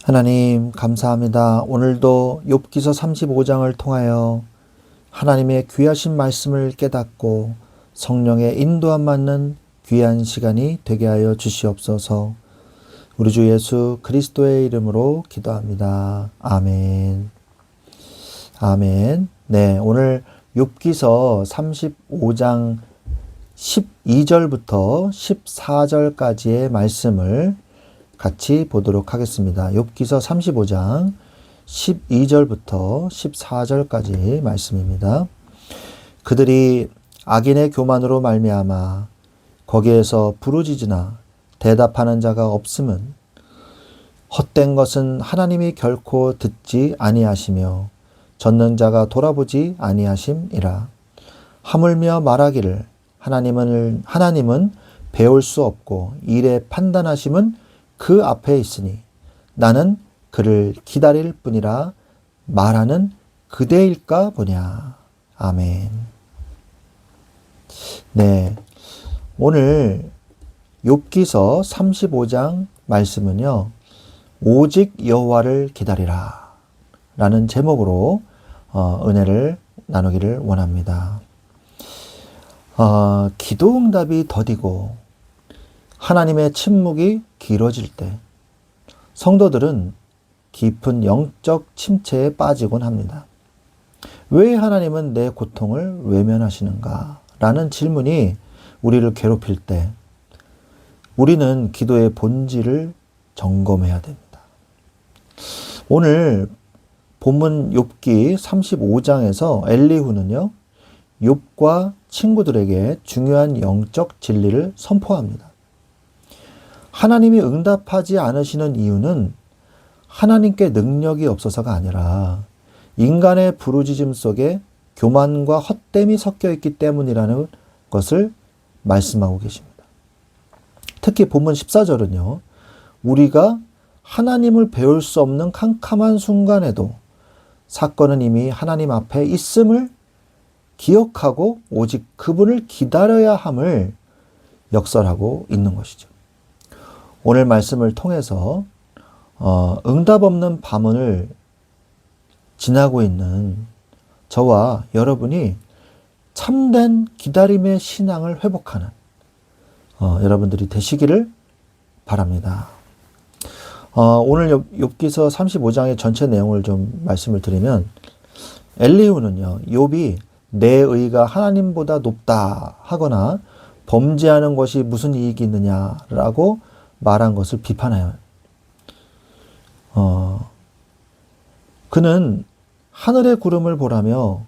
하나님 감사합니다. 오늘도 욥기서 35장을 통하여 하나님의 귀하신 말씀을 깨닫고 성령의 인도함 받는 귀한 시간이 되게 하여 주시옵소서. 우리 주 예수 그리스도의 이름으로 기도합니다. 아멘. 아멘. 네, 오늘 욥기서 35장 12절부터 14절까지의 말씀을 같이 보도록 하겠습니다. 욥기서 35장 12절부터 14절까지 말씀입니다. 그들이 악인의 교만으로 말미암아 거기에서 부르짖으나 대답하는 자가 없음은 헛된 것은 하나님이 결코 듣지 아니하시며 젖는 자가 돌아보지 아니하심이라. 하물며 말하기를 하나님은 배울 수 없고 일의 판단하심은 그 앞에 있으니 나는 그를 기다릴 뿐이라 말하는 그대일까 보냐. 아멘. 네, 오늘 욥기서 35장 말씀은요, 오직 여호와를 기다리라 라는 제목으로 은혜를 나누기를 원합니다. 기도 응답이 더디고 하나님의 침묵이 길어질 때 성도들은 깊은 영적 침체에 빠지곤 합니다. 왜 하나님은 내 고통을 외면하시는가? 라는 질문이 우리를 괴롭힐 때 우리는 기도의 본질을 점검해야 됩니다. 오늘 본문 욥기 35장에서 엘리후는요, 욥과 친구들에게 중요한 영적 진리를 선포합니다. 하나님이 응답하지 않으시는 이유는 하나님께 능력이 없어서가 아니라 인간의 부르짖음 속에 교만과 헛됨이 섞여 있기 때문이라는 것을 말씀하고 계십니다. 특히 본문 14절은요, 우리가 하나님을 배울 수 없는 캄캄한 순간에도 사건은 이미 하나님 앞에 있음을 기억하고 오직 그분을 기다려야 함을 역설하고 있는 것이죠. 오늘 말씀을 통해서 응답 없는 밤을 지나고 있는 저와 여러분이 참된 기다림의 신앙을 회복하는 여러분들이 되시기를 바랍니다. 오늘 욥기서 35장의 전체 내용을 좀 말씀을 드리면, 엘리후는요, 욥이 내 의가 하나님보다 높다 하거나 범죄하는 것이 무슨 이익이 있느냐라고 말한 것을 비판해요. 그는 하늘의 구름을 보라며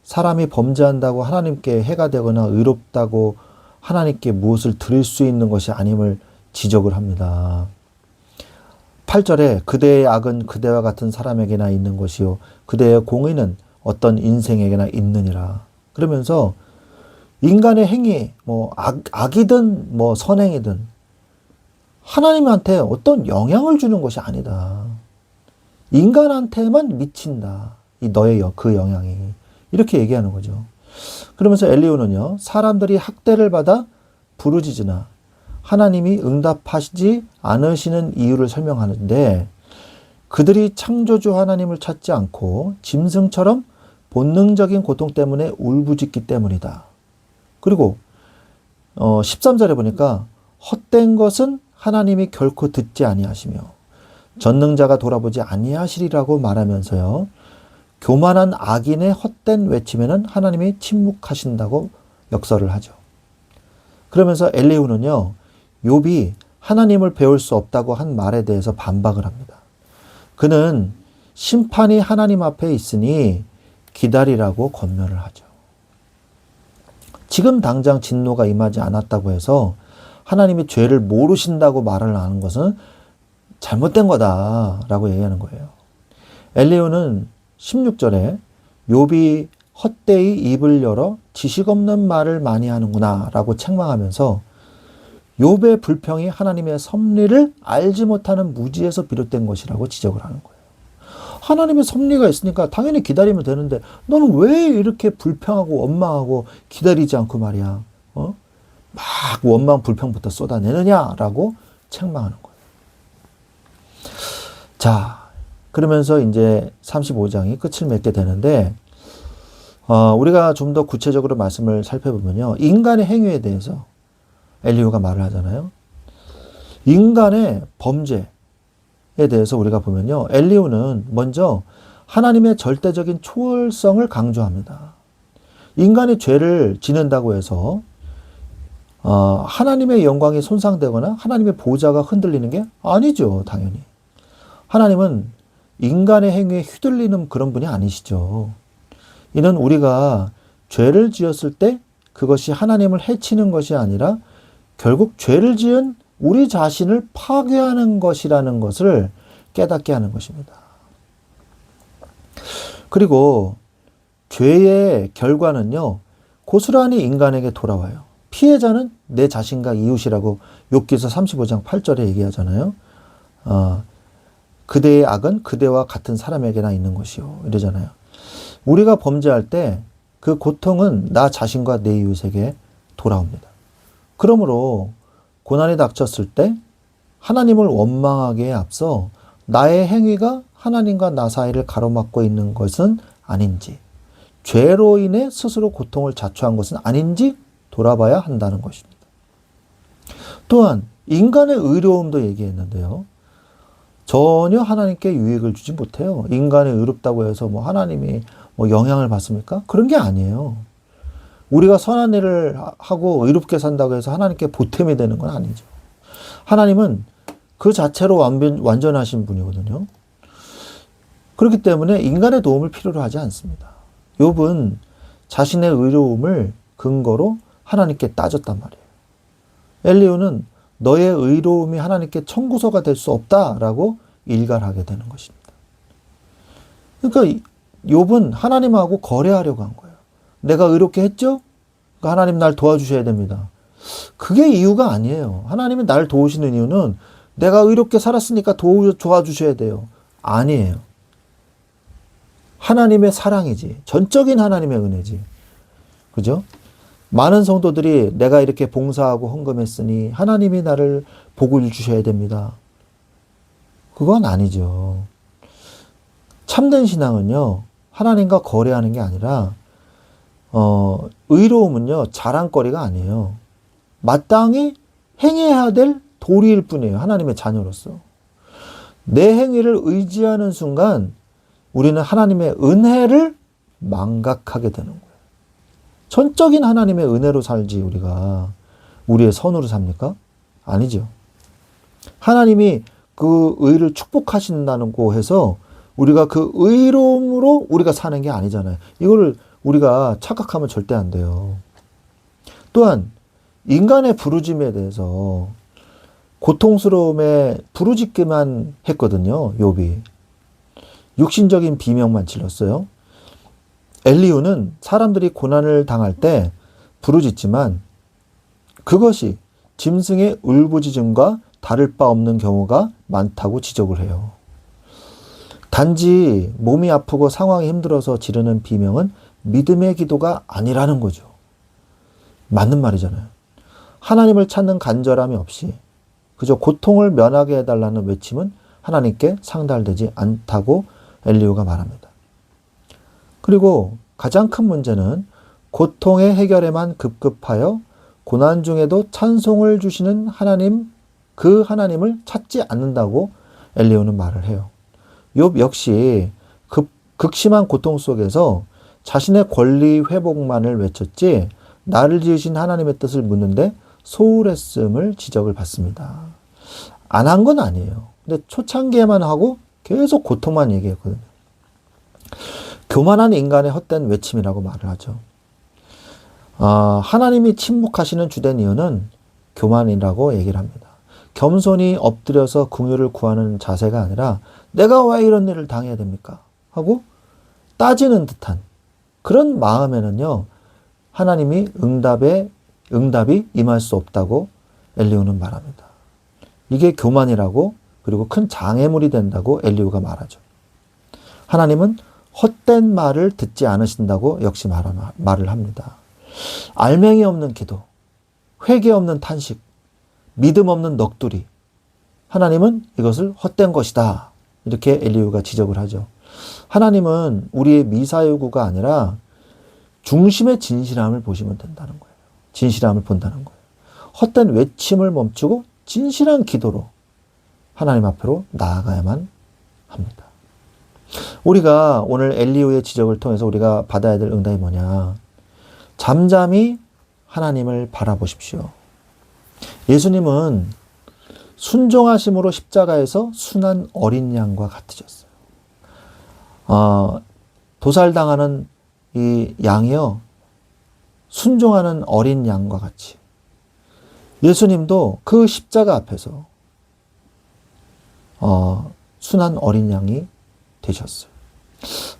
사람이 범죄한다고 하나님께 해가 되거나 의롭다고 하나님께 무엇을 드릴 수 있는 것이 아님을 지적을 합니다. 8절에 그대의 악은 그대와 같은 사람에게나 있는 것이요 그대의 공의는 어떤 인생에게나 있느니라. 그러면서 인간의 행위, 악이든 선행이든 하나님한테 어떤 영향을 주는 것이 아니다. 인간한테만 미친다. 그 영향이. 이렇게 얘기하는 거죠. 그러면서 엘리후는요, 사람들이 학대를 받아 부르짖으나 하나님이 응답하시지 않으시는 이유를 설명하는데, 그들이 창조주 하나님을 찾지 않고 짐승처럼 본능적인 고통 때문에 울부짖기 때문이다. 그리고 13절에 보니까 헛된 것은 하나님이 결코 듣지 아니하시며 전능자가 돌아보지 아니하시리라고 말하면서요, 교만한 악인의 헛된 외침에는 하나님이 침묵하신다고 역설을 하죠. 그러면서 엘리후는요, 욥이 하나님을 배울 수 없다고 한 말에 대해서 반박을 합니다. 그는 심판이 하나님 앞에 있으니 기다리라고 권면을 하죠. 지금 당장 진노가 임하지 않았다고 해서 하나님이 죄를 모르신다고 말을 하는 것은 잘못된 거다라고 얘기하는 거예요. 엘리후는 16절에 욥이 헛되이 입을 열어 지식 없는 말을 많이 하는구나 라고 책망하면서 욥의 불평이 하나님의 섭리를 알지 못하는 무지에서 비롯된 것이라고 지적을 하는 거예요. 하나님의 섭리가 있으니까 당연히 기다리면 되는데 너는 왜 이렇게 불평하고 원망하고 기다리지 않고 말이야, 막 원망 불평부터 쏟아내느냐라고 책망하는 거예요. 자, 그러면서 이제 35장이 끝을 맺게 되는데, 우리가 좀 더 구체적으로 말씀을 살펴보면요. 인간의 행위에 대해서 엘리후가 말을 하잖아요. 인간의 범죄에 대해서 우리가 보면요. 엘리후는 먼저 하나님의 절대적인 초월성을 강조합니다. 인간이 죄를 지는다고 해서 하나님의 영광이 손상되거나 하나님의 보좌가 흔들리는 게 아니죠. 당연히. 하나님은 인간의 행위에 휘둘리는 그런 분이 아니시죠. 이는 우리가 죄를 지었을 때 그것이 하나님을 해치는 것이 아니라 결국 죄를 지은 우리 자신을 파괴하는 것이라는 것을 깨닫게 하는 것입니다. 그리고 죄의 결과는요, 고스란히 인간에게 돌아와요. 피해자는 내 자신과 이웃이라고 욥기서 35장 8절에 얘기하잖아요. 그대의 악은 그대와 같은 사람에게나 있는 것이요. 이러잖아요. 우리가 범죄할 때 그 고통은 나 자신과 내 이웃에게 돌아옵니다. 그러므로 고난이 닥쳤을 때 하나님을 원망하기에 앞서 나의 행위가 하나님과 나 사이를 가로막고 있는 것은 아닌지, 죄로 인해 스스로 고통을 자초한 것은 아닌지 돌아봐야 한다는 것입니다. 또한 인간의 의로움도 얘기했는데요. 전혀 하나님께 유익을 주지 못해요. 인간이 의롭다고 해서 하나님이 영향을 받습니까? 그런 게 아니에요. 우리가 선한 일을 하고 의롭게 산다고 해서 하나님께 보탬이 되는 건 아니죠. 하나님은 그 자체로 완전하신 분이거든요. 그렇기 때문에 인간의 도움을 필요로 하지 않습니다. 욥은 자신의 의로움을 근거로 하나님께 따졌단 말이에요. 엘리후는 너의 의로움이 하나님께 청구서가 될 수 없다라고 일갈하게 되는 것입니다. 그러니까 욥은 하나님하고 거래하려고 한 거예요. 내가 의롭게 했죠? 그러니까 하나님 날 도와주셔야 됩니다. 그게 이유가 아니에요. 하나님이 날 도우시는 이유는 내가 의롭게 살았으니까 도와주셔야 돼요. 아니에요. 하나님의 사랑이지. 전적인 하나님의 은혜지. 그죠? 많은 성도들이 내가 이렇게 봉사하고 헌금했으니 하나님이 나를 복을 주셔야 됩니다. 그건 아니죠. 참된 신앙은요, 하나님과 거래하는 게 아니라, 의로움은요, 자랑거리가 아니에요. 마땅히 행해야 될 도리일 뿐이에요. 하나님의 자녀로서. 내 행위를 의지하는 순간 우리는 하나님의 은혜를 망각하게 되는 거예요. 전적인 하나님의 은혜로 살지 우리가 우리의 선으로 삽니까? 아니죠. 하나님이 그 의를 축복하신다고 해서 우리가 그 의로움으로 우리가 사는 게 아니잖아요. 이거를 우리가 착각하면 절대 안 돼요. 또한 인간의 부르짐에 대해서 고통스러움에 부르짖기만 했거든요. 욥이. 육신적인 비명만 질렀어요. 엘리후는 사람들이 고난을 당할 때 부르짖지만 그것이 짐승의 울부짖음과 다를 바 없는 경우가 많다고 지적을 해요. 단지 몸이 아프고 상황이 힘들어서 지르는 비명은 믿음의 기도가 아니라는 거죠. 맞는 말이잖아요. 하나님을 찾는 간절함이 없이 그저 고통을 면하게 해달라는 외침은 하나님께 상달되지 않다고 엘리후가 말합니다. 그리고 가장 큰 문제는 고통의 해결에만 급급하여 고난 중에도 찬송을 주시는 하나님, 그 하나님을 찾지 않는다고 엘리후는 말을 해요. 욥 역시 극심한 고통 속에서 자신의 권리 회복만을 외쳤지 나를 지으신 하나님의 뜻을 묻는데 소홀했음을 지적을 받습니다. 안 한 건 아니에요. 근데 초창기에만 하고 계속 고통만 얘기했거든요. 교만한 인간의 헛된 외침이라고 말을 하죠. 하나님이 침묵하시는 주된 이유는 교만이라고 얘기를 합니다. 겸손히 엎드려서 긍휼을 구하는 자세가 아니라 내가 왜 이런 일을 당해야 됩니까? 하고 따지는 듯한 그런 마음에는요, 하나님이 응답이 임할 수 없다고 엘리후는 말합니다. 이게 교만이라고, 그리고 큰 장애물이 된다고 엘리후가 말하죠. 하나님은 헛된 말을 듣지 않으신다고 역시 말을 합니다. 알맹이 없는 기도, 회개 없는 탄식, 믿음 없는 넋두리. 하나님은 이것을 헛된 것이다 이렇게 엘리후가 지적을 하죠. 하나님은 우리의 미사여구가 아니라 중심의 진실함을 보시면 된다는 거예요. 진실함을 본다는 거예요. 헛된 외침을 멈추고 진실한 기도로 하나님 앞으로 나아가야만 합니다. 우리가 오늘 엘리후의 지적을 통해서 우리가 받아야 될 응답이 뭐냐? 잠잠히 하나님을 바라보십시오. 예수님은 순종하심으로 십자가에서 순한 어린 양과 같으셨어요. 도살당하는 이 양이요, 순종하는 어린 양과 같이 예수님도 그 십자가 앞에서 순한 어린 양이 되셨어요.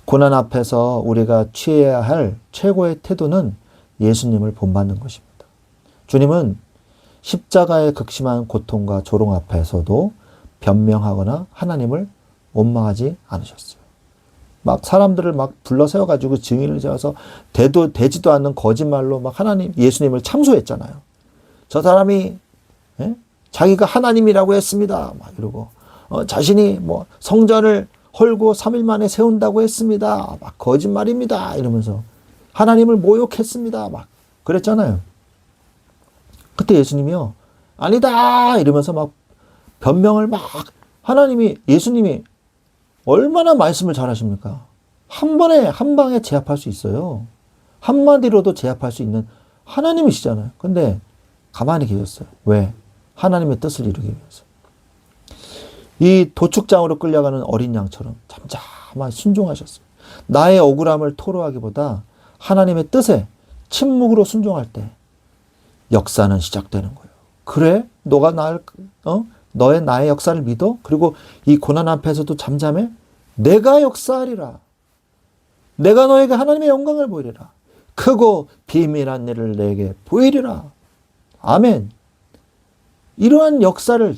고난 앞에서 우리가 취해야 할 최고의 태도는 예수님을 본받는 것입니다. 주님은 십자가의 극심한 고통과 조롱 앞에서도 변명하거나 하나님을 원망하지 않으셨어요. 막 사람들을 막 불러 세워가지고 증인을 세워서 되지도 않는 거짓말로 막 예수님을 참소했잖아요. 저 사람이 자기가 하나님이라고 했습니다. 막 이러고 자신이 뭐 성전을 헐고 3일 만에 세운다고 했습니다. 막 거짓말입니다. 이러면서 하나님을 모욕했습니다. 막 그랬잖아요. 그때 예수님이요, 아니다 이러면서 막 변명을 막 예수님이 얼마나 말씀을 잘하십니까? 한 방에 제압할 수 있어요. 한마디로도 제압할 수 있는 하나님이시잖아요. 근데 가만히 계셨어요. 왜? 하나님의 뜻을 이루기 위해서. 이 도축장으로 끌려가는 어린 양처럼 잠잠하게 순종하셨어요. 나의 억울함을 토로하기보다 하나님의 뜻에 침묵으로 순종할 때 역사는 시작되는 거예요. 그래? 너가 나의 역사를 믿어? 그리고 이 고난 앞에서도 잠잠해? 내가 역사하리라. 내가 너에게 하나님의 영광을 보이리라. 크고 비밀한 일을 내게 보이리라. 아멘. 이러한 역사를,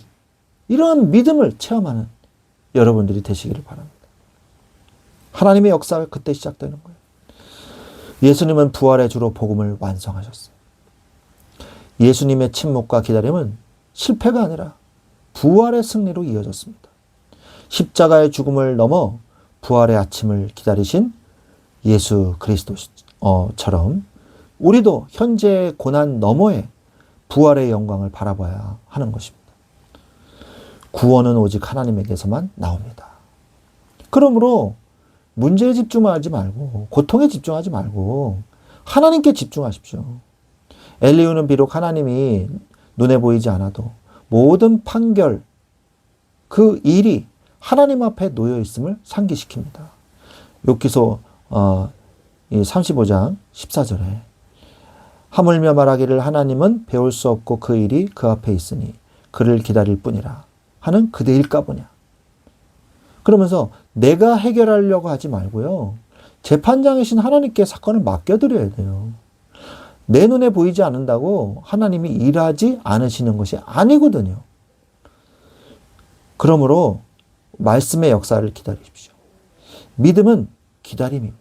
이러한 믿음을 체험하는 여러분들이 되시기를 바랍니다. 하나님의 역사가 그때 시작되는 거예요. 예수님은 부활의 주로 복음을 완성하셨어요. 예수님의 침묵과 기다림은 실패가 아니라 부활의 승리로 이어졌습니다. 십자가의 죽음을 넘어 부활의 아침을 기다리신 예수 그리스도처럼 우리도 현재의 고난 너머에 부활의 영광을 바라봐야 하는 것입니다. 구원은 오직 하나님에게서만 나옵니다. 그러므로 문제에 집중하지 말고, 고통에 집중하지 말고 하나님께 집중하십시오. 엘리후는 비록 하나님이 눈에 보이지 않아도 모든 판결, 그 일이 하나님 앞에 놓여 있음을 상기시킵니다. 욥기서 35장 14절에 하물며 말하기를 하나님은 배울 수 없고 그 일이 그 앞에 있으니 그를 기다릴 뿐이라 하는 그대일까 보냐. 그러면서 내가 해결하려고 하지 말고요, 재판장이신 하나님께 사건을 맡겨드려야 돼요. 내 눈에 보이지 않는다고 하나님이 일하지 않으시는 것이 아니거든요. 그러므로 말씀의 역사를 기다리십시오. 믿음은 기다림입니다.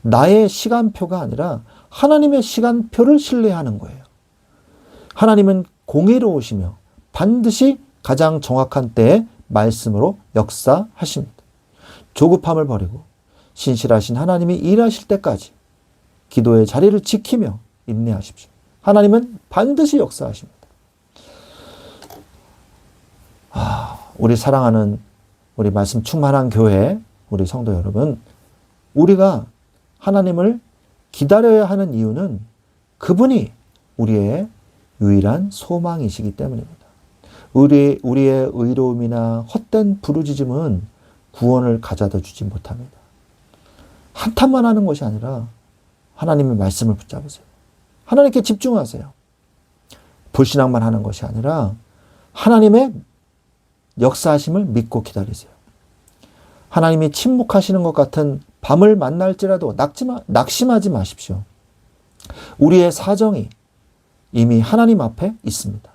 나의 시간표가 아니라 하나님의 시간표를 신뢰하는 거예요. 하나님은 공의로우시며 반드시 가장 정확한 때에 말씀으로 역사하십니다. 조급함을 버리고 신실하신 하나님이 일하실 때까지 기도의 자리를 지키며 인내하십시오. 하나님은 반드시 역사하십니다. 우리 사랑하는, 우리 말씀 충만한 교회, 우리 성도 여러분, 우리가 하나님을 기다려야 하는 이유는 그분이 우리의 유일한 소망이시기 때문입니다. 우리의 의로움이나 헛된 부르짖음은 구원을 가져다 주지 못합니다. 한탄만 하는 것이 아니라 하나님의 말씀을 붙잡으세요. 하나님께 집중하세요. 불신앙만 하는 것이 아니라 하나님의 역사하심을 믿고 기다리세요. 하나님이 침묵하시는 것 같은 밤을 만날지라도 낙심하지 마십시오. 우리의 사정이 이미 하나님 앞에 있습니다.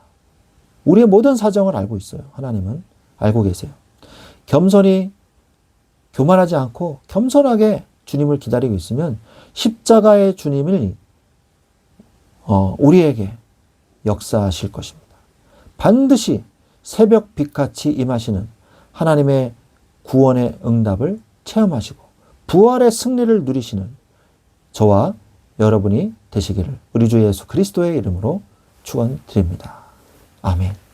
우리의 모든 사정을 알고 있어요. 하나님은 알고 계세요. 겸손히, 교만하지 않고 겸손하게 주님을 기다리고 있으면 십자가의 주님이 우리에게 역사하실 것입니다. 반드시 새벽 빛같이 임하시는 하나님의 구원의 응답을 체험하시고 부활의 승리를 누리시는 저와 여러분이 되시기를 우리 주 예수 그리스도의 이름으로 축원드립니다. 아멘.